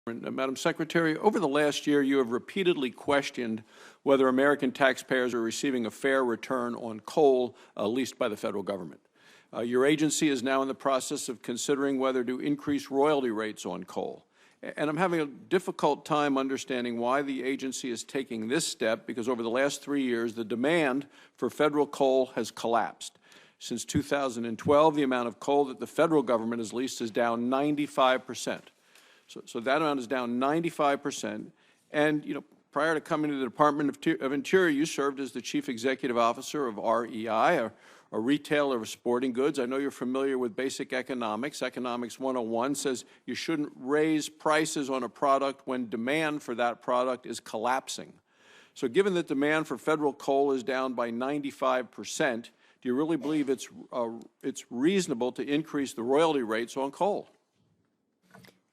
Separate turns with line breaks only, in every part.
Madam Secretary, over the last year, you have repeatedly questioned whether American taxpayers are receiving a fair return on coal leased by the federal government. Your agency is now in the process of considering whether to increase royalty rates on coal. And I'm having a difficult time understanding why the agency is taking this step, because over the last 3 years, the demand for federal coal has collapsed. Since 2012, the amount of coal that the federal government has leased is down 95%. So that amount is down 95%. And, prior to coming to the Department of Interior, you served as the Chief Executive Officer of REI, a retailer of sporting goods. I know you're familiar with basic economics. Economics 101 says you shouldn't raise prices on a product when demand for that product is collapsing. So given that demand for federal coal is down by 95%, do you really believe it's reasonable to increase the royalty rates on coal?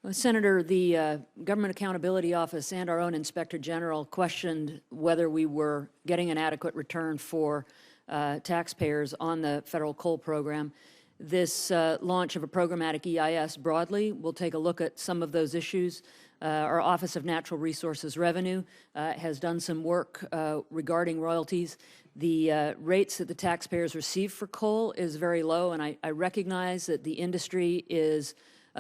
Well, Senator, the Government Accountability Office and our own Inspector General questioned whether we were getting an adequate return for taxpayers on the federal coal program. This launch of a programmatic EIS broadly will take a look at some of those issues. Our Office of Natural Resources Revenue has done some work regarding royalties. The rates that the taxpayers receive for coal is very low, and I recognize that the industry is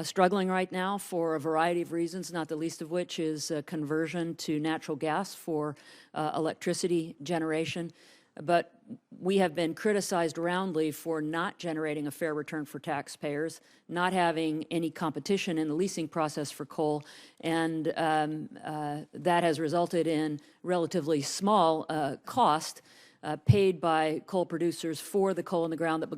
struggling right now for a variety of reasons, not the least of which is conversion to natural gas for electricity generation. But we have been criticized roundly for not generating a fair return for taxpayers, not having any competition in the leasing process for coal, and that has resulted in relatively small cost paid by coal producers for the coal in the ground that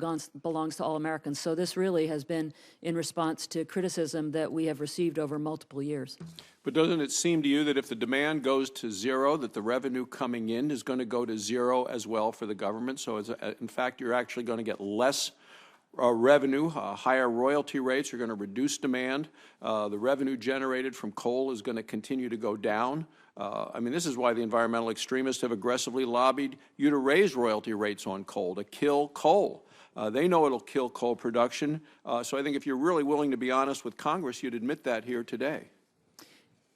belongs to all Americans. So this really has been in response to criticism that we have received over multiple years.
But doesn't it seem to you that if the demand goes to zero, that the revenue coming in is going to go to zero as well for the government? So in fact, you're actually going to get less revenue. Higher royalty rates are going to reduce demand. The revenue generated from coal is going to continue to go down. This is why the environmental extremists have aggressively lobbied you to raise royalty rates on coal, to kill coal. They know it'll kill coal production. So I think if you're really willing to be honest with Congress, you'd admit that here today.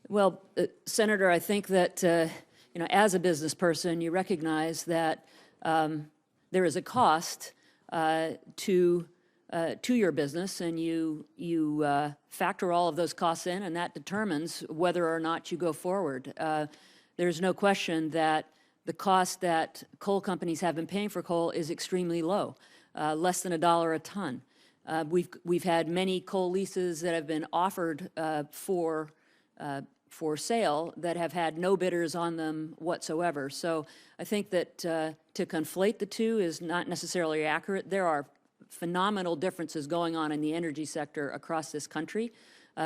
Well, Senator, I think that, as a business person, you recognize that there is a cost to your business, and you factor all of those costs in, and that determines whether or not you go forward. There's no question that the cost that coal companies have been paying for coal is extremely low, less than $1 a ton. We've had many coal leases that have been offered for sale that have had no bidders on them whatsoever. So I think that to conflate the two is not necessarily accurate. There are phenomenal differences going on in the energy sector across this country,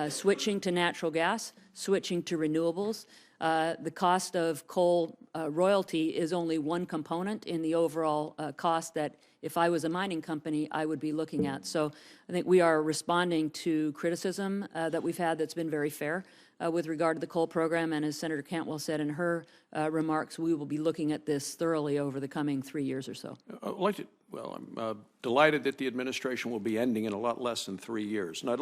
switching to natural gas, switching to renewables. The cost of coal royalty is only one component in the overall cost that, if I was a mining company, I would be looking at. So I think we are responding to criticism that we've had that's been very fair with regard to the coal program. And as Senator Cantwell said in her remarks, we will be looking at this thoroughly over the coming 3 years or so.
I'm delighted that the administration will be ending in a lot less than 3 years. And I'd like